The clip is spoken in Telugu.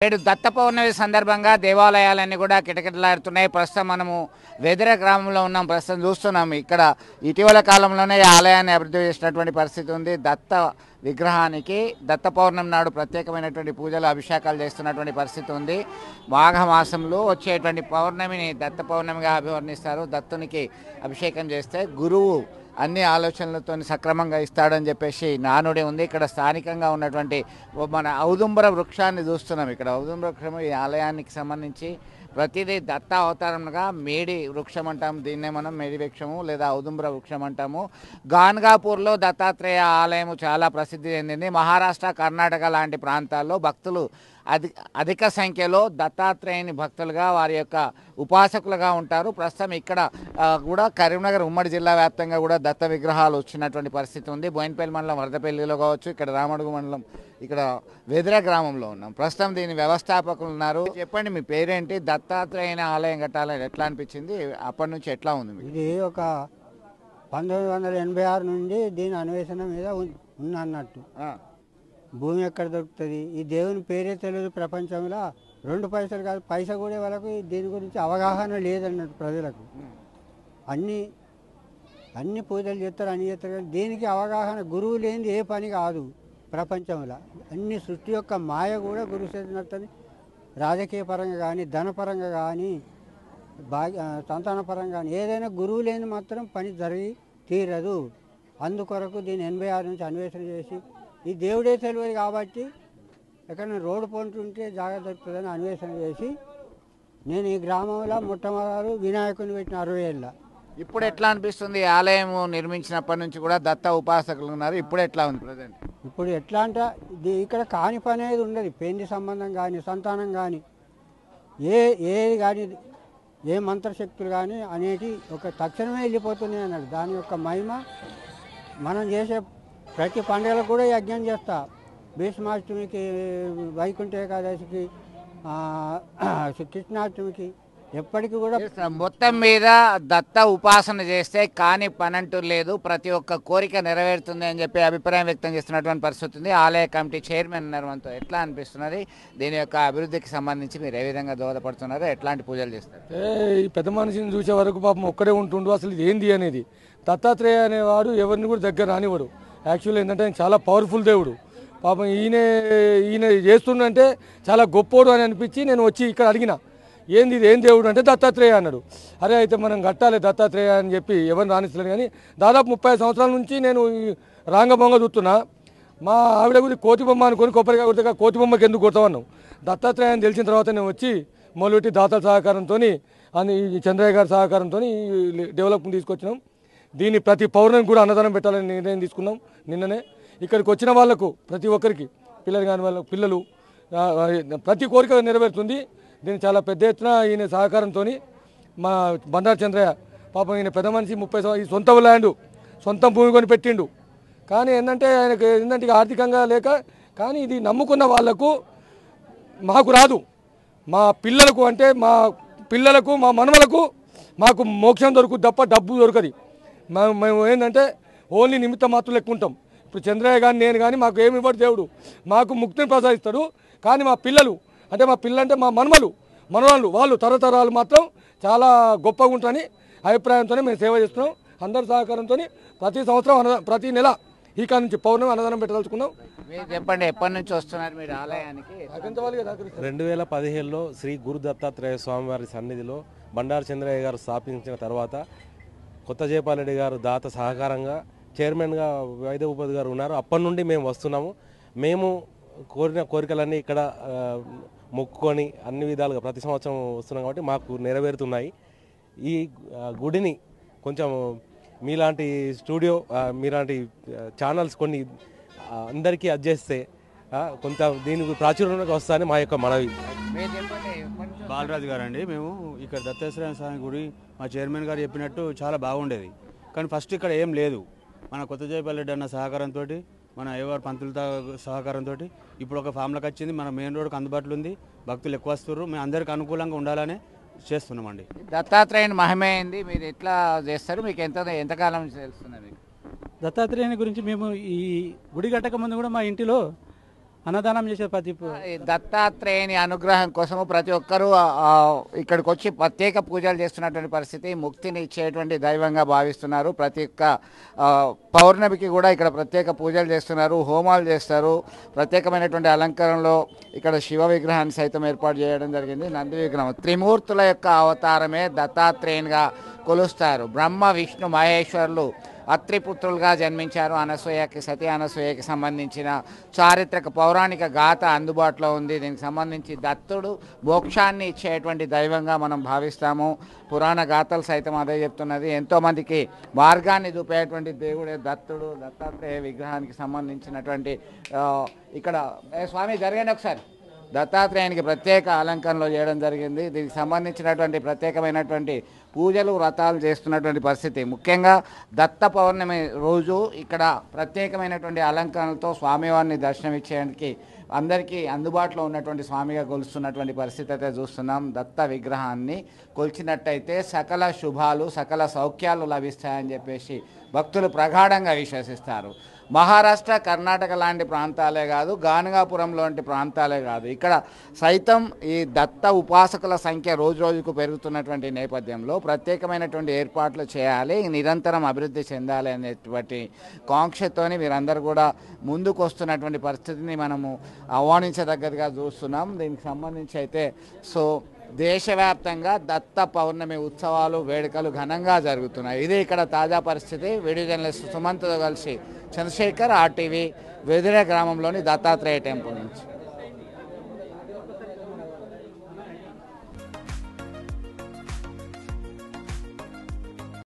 నేడు దత్త పౌర్ణమి సందర్భంగా దేవాలయాలన్నీ కూడా కిటకిటలాడుతున్నాయి. ప్రస్తుతం మనము వెదిర గ్రామంలో ఉన్నాం. ప్రస్తుతం చూస్తున్నాం ఇక్కడ ఇటీవల కాలంలోనే ఈ ఆలయాన్ని అభివృద్ధి చేసినటువంటి పరిస్థితి ఉంది. దత్త విగ్రహానికి దత్త పౌర్ణమి నాడు ప్రత్యేకమైనటువంటి పూజలు అభిషేకాలు చేస్తున్నటువంటి పరిస్థితి ఉంది. మాఘమాసంలో వచ్చేటువంటి పౌర్ణమిని దత్త పౌర్ణమిగా అభివర్ణిస్తారు. దత్తునికి అభిషేకం చేస్తే గురువు అన్ని ఆలోచనలతో సక్రమంగా ఇస్తాడని చెప్పేసి నానుడి ఉంది. ఇక్కడ స్థానికంగా ఉన్నటువంటి మన ఔదుంబర వృక్షాన్ని చూస్తున్నాం. ఇక్కడ ఔదుంబర వృక్షము ఈ ఆలయానికి సంబంధించి ప్రతిదీ దత్త అవతారంగా మేడి వృక్షం అంటాము. దీన్నే మనం మేడి వృక్షము లేదా ఔదుంబర వృక్షం అంటాము. గాన్గాపూర్లో దత్తాత్రేయ ఆలయం చాలా ప్రసిద్ధి చెందింది. మహారాష్ట్ర, కర్ణాటక లాంటి ప్రాంతాల్లో భక్తులు అధిక సంఖ్యలో దత్తాత్రేయుని భక్తులుగా వారి యొక్క ఉపాసకులుగా ఉంటారు. ప్రస్తుతం ఇక్కడ కూడా కరీంనగర్ ఉమ్మడి జిల్లా వ్యాప్తంగా కూడా దత్త విగ్రహాలు వచ్చినటువంటి పరిస్థితి ఉంది. బోయినపల్లి మండలం వరదపల్లిలో కావచ్చు, ఇక్కడ రామడుగు మండలం ఇక్కడ వెదిర గ్రామంలో ఉన్నాం. ప్రస్తుతం దీని వ్యవస్థాపకులు ఉన్నారు. చెప్పండి, మీ పేరేంటి? దత్తాత్రేయుని ఆలయం కట్టాలని ఎట్లా అనిపించింది? అప్పటి నుంచి ఎట్లా ఉంది? ఇది ఒక 1986 నుండి దీని అన్వేషణ మీద ఉన్నట్టు. భూమి ఎక్కడ దొరుకుతుంది, ఈ దేవుని పేరే తెలియదు ప్రపంచంలో. 2 పైసలు కాదు, పైసా కూడా వాళ్ళకు దీని గురించి అవగాహన లేదన్నట్టు ప్రజలకు. అన్ని పూజలు చేస్తారు, అన్ని చేస్తారు, కానీ దీనికి అవగాహన గురువు లేనిది ఏ పని కాదు ప్రపంచంలో. అన్ని సృష్టి యొక్క మాయ కూడా గురువు చేసినట్టు. రాజకీయ పరంగా కానీ, ధనపరంగా కానీ, సంతానపరంగా కానీ ఏదైనా గురువు లేని మాత్రం పని జరిగి తీరదు. అందుకొరకు దీన్ని 86 నుంచి అన్వేషణ చేసి ఈ దేవుడే తెలియదు కాబట్టి ఎక్కడైనా రోడ్డు పోతుంటే జాగ్రత్త దొరుకుతుందని అన్వేషణ చేసి నేను ఈ గ్రామంలో మొట్టమొదటి వినాయకుని పెట్టిన 60 ఏళ్ళ. ఇప్పుడు ఎట్లా అనిపిస్తుంది? ఆలయం నిర్మించినప్పటి నుంచి కూడా దత్త ఉపాసకులు ఉన్నారు. ఇప్పుడు ఎట్లా ఉంది ప్రజెంట్? ఇప్పుడు ఎట్లా అంటే ఇక్కడ కాని పని అనేది ఉండదు. పెళ్లి సంబంధం కానీ, సంతానం కానీ, ఏది కానీ, ఏ మంత్రశక్తులు కానీ అనేటి ఒక తక్షణమే వెళ్ళిపోతున్నాయి అన్నాడు. దాని యొక్క మహిమ మనం చేసే ప్రతి పండుగలకు కూడా యజ్ఞం చేస్తా. భీష్మాష్టమికి, వైకుంఠ ఏకాదశికి, కృష్ణాష్టమికి ఎప్పటికీ కూడా మొత్తం మీద దత్త ఉపాసన చేస్తే కాని పనంటూ లేదు, ప్రతి ఒక్క కోరిక నెరవేరుతుంది అని చెప్పి అభిప్రాయం వ్యక్తం చేస్తున్నటువంటి పరిస్థితి ఉంది. ఆలయ కమిటీ చైర్మన్ ఉన్నారు. మనతో ఎట్లా అనిపిస్తున్నది? దీని యొక్క అభివృద్ధికి సంబంధించి మీరు ఏ విధంగా దోహదపడుతున్నారు? ఎట్లాంటి పూజలు చేస్తారు? ఈ పెద్ద మనిషిని చూసే వరకు పాపం ఒక్కడే ఉంటుండు. అసలు ఇది ఏంది అనేది. దత్తాత్రేయ అనేవాడు ఎవరిని కూడా దగ్గర రానివాడు. యాక్చువల్లీ ఏంటంటే ఆయన చాలా పవర్ఫుల్ దేవుడు. పాపం ఈయన చేస్తుండంటే చాలా గొప్పోడు అని అనిపించి నేను వచ్చి ఇక్కడ అడిగిన, ఏంది ఇది, ఏం దేవుడు అంటే దత్తాత్రేయ అన్నాడు. అరే అయితే మనం కట్టాలి దత్తాత్రేయ అని చెప్పి ఎవరిని రాణిస్తలేదు. కానీ దాదాపు 30 సంవత్సరాల నుంచి నేను రాంగబొంగ చూస్తున్నా. మా ఆవిడ గురించి కోతి బొమ్మ అనుకొని కొబ్బరిగా కొడితే కోతి బొమ్మకి ఎందుకు కొడతామన్నాం. దత్తాత్రేయ అని తెలిసిన తర్వాత నేను వచ్చి మొదలుపెట్టి దాతల సహకారంతో ఈ చంద్రయ్య గారి సహకారంతో డెవలప్మెంట్ తీసుకొచ్చినాం. దీన్ని ప్రతి పౌరునికి కూడా అన్నదానం పెట్టాలని నిర్ణయం తీసుకున్నాం. నిన్ననే ఇక్కడికి వచ్చిన వాళ్లకు ప్రతి ఒక్కరికి, పిల్లలు కాని వాళ్ళకు పిల్లలు, ప్రతి కోరిక నెరవేరుతుంది. దీన్ని చాలా పెద్ద ఎత్తున ఈయన సహకారంతో మా బండారు చంద్రయ్య పాపం ఈయన పెద్ద మనిషి 30 ఈ సొంత ల్యాండ్, సొంత భూమి కొని పెట్టిండు. కానీ ఏంటంటే ఆయనకు ఏంటంటే ఆర్థికంగా లేక, కానీ ఇది నమ్ముకున్న వాళ్లకు మాకు రాదు. మా పిల్లలకు అంటే మా పిల్లలకు, మా మనవలకు మాకు మోక్షం దొరుకుతుంది తప్ప డబ్బు దొరకదు. మేము ఏంటంటే ఓన్లీ నిమిత్త మాత్రం ఎక్కుంటాం. ఇప్పుడు చంద్రయ్య కానీ నేను కానీ మాకు ఏమి ఇవ్వడు దేవుడు, మాకు ముక్తిని ప్రసాదిస్తాడు. కానీ మా పిల్లలు అంటే మా మనవాళ్ళు వాళ్ళు తరతరాలు మాత్రం చాలా గొప్పగా ఉంటారని అభిప్రాయంతోనే మేము సేవ చేస్తున్నాం. అందరి సహకారంతో ప్రతి సంవత్సరం ప్రతి నెల ఈ కాడ నుంచి పౌర్ణమి అన్నదానం పెట్టదలుచుకున్నాం. మీరు చెప్పండి, ఎప్పటి నుంచి వస్తున్నారు మీరు ఆలయానికి? 2015లో శ్రీ గురు దత్తాత్రేయ స్వామివారి సన్నిధిలో బండారు చంద్రయ్య గారు స్థాపించిన తర్వాత కొత్త జయపాల్ గారు దాత సహకారంగా చైర్మన్గా వైద్యభూపతి గారు ఉన్నారు. అప్పటి నుండి మేము వస్తున్నాము. మేము కోరిన కోరికలన్నీ ఇక్కడ మొక్కుకొని అన్ని విధాలుగా ప్రతి సంవత్సరం వస్తున్నాం కాబట్టి మాకు నెరవేరుతున్నాయి. ఈ గుడిని కొంచెం మీలాంటి స్టూడియో, మీలాంటి ఛానల్స్ కొన్ని అందరికీ అడ్జేస్తే కొంత దీనికి ప్రాచుర్యంలోకి వస్తాయని మా యొక్క మనవి. బాలరాజు గారు అండి. మేము ఇక్కడ దత్తాత్రేయ స్వామి గుడి మా చైర్మన్ గారు చెప్పినట్టు చాలా బాగుండేది. కానీ ఫస్ట్ ఇక్కడ ఏం లేదు. మన కొత్త జయపాల్ రెడ్డి అన్న సహకారంతో, మన అయ్యవారి పంతులతో సహకారంతో ఇప్పుడు ఒక ఫామ్లోకి వచ్చింది. మన మెయిన్ రోడ్కి అందుబాటులో ఉంది. భక్తులు ఎక్కువ వస్తున్నారు. మేము అందరికి అనుకూలంగా ఉండాలనే చేస్తున్నామండి. దత్తాత్రేయుని మహిమ ఏంది, మీరు ఎట్లా చేస్తారు, మీకు ఎంతకాలం నుంచి తెలుస్తున్నారు? దత్తాత్రేయుని గురించి మేము ఈ గుడి కట్టక ముందు కూడా మా ఇంటిలో అన్నదానం చేసే ప్రతి ఈ దత్తాత్రేయుని అనుగ్రహం కోసము ప్రతి ఒక్కరూ ఇక్కడికి వచ్చి ప్రత్యేక పూజలు చేస్తున్నటువంటి పరిస్థితి, ముక్తిని ఇచ్చేటువంటి దైవంగా భావిస్తున్నారు. ప్రతి ఒక్క పౌర్ణమికి కూడా ఇక్కడ ప్రత్యేక పూజలు చేస్తున్నారు, హోమాలు చేస్తారు. ప్రత్యేకమైనటువంటి అలంకరణలో ఇక్కడ శివ విగ్రహాన్ని సైతం ఏర్పాటు చేయడం జరిగింది. నంది విగ్రహం త్రిమూర్తుల యొక్క అవతారమే దత్తాత్రేయునిగా కొలుస్తారు. బ్రహ్మ విష్ణు మహేశ్వరులు అత్రిపుత్రులుగా జన్మించారు. అనసూయకి, సతీ అనసూయకి సంబంధించిన చారిత్రక పౌరాణిక గాథ అందుబాటులో ఉంది. దీనికి సంబంధించి దత్తుడు మోక్షాన్ని ఇచ్చేటువంటి దైవంగా మనం భావిస్తాము. పురాణ గాథలు సైతం అదే చెప్తున్నది. ఎంతోమందికి మార్గాన్ని చూపేటువంటి దేవుడే దత్తుడు. దత్తాత్రేయ విగ్రహానికి సంబంధించినటువంటి ఇక్కడ స్వామి జరగండి ఒకసారి. దత్తాత్రేయునికి ప్రత్యేక అలంకరణలో చేయడం జరిగింది. దీనికి సంబంధించినటువంటి ప్రత్యేకమైనటువంటి పూజలు వ్రతాలు చేస్తున్నటువంటి పరిస్థితి. ముఖ్యంగా దత్త పౌర్ణమి రోజు ఇక్కడ ప్రత్యేకమైనటువంటి అలంకరణలతో స్వామివారిని దర్శనమిచ్చేందుకు అందరికీ అందుబాటులో ఉన్నటువంటి స్వామిగా కొలుస్తున్నటువంటి పరిస్థితి అయితే చూస్తున్నాం. దత్త విగ్రహాన్ని కొలిచినట్టయితే సకల శుభాలు, సకల సౌఖ్యాలు లభిస్తాయని చెప్పేసి భక్తులు ప్రగాఢంగా విశ్వసిస్తారు. మహారాష్ట్ర, కర్ణాటక లాంటి ప్రాంతాలే కాదు, గానగాపురం లాంటి ప్రాంతాలే కాదు, ఇక్కడ సైతం ఈ దత్త ఉపాసకుల సంఖ్య రోజు రోజుకు పెరుగుతున్నటువంటి నేపథ్యంలో ప్రత్యేకమైనటువంటి ఏర్పాట్లు చేయాలి, నిరంతరం అభివృద్ధి చెందాలి అనేటువంటి కాంక్షతోని మీరందరూ కూడా ముందుకు వస్తున్నటువంటి పరిస్థితిని మనము ఆహ్వానించదగ్గదిగా చూస్తున్నాం. దీనికి సంబంధించి అయితే దేశవ్యాప్తంగా దత్త పౌర్ణమి ఉత్సవాలు, వేడుకలు ఘనంగా జరుగుతున్నాయి. ఇది ఇక్కడ తాజా పరిస్థితి. వీడియో జర్నలిస్ట్ సుమంత్తో కలిసి చంద్రశేఖర్, RTV, వెదిరే గ్రామంలోని దత్తాత్రేయ టెంపుల్ నుంచి.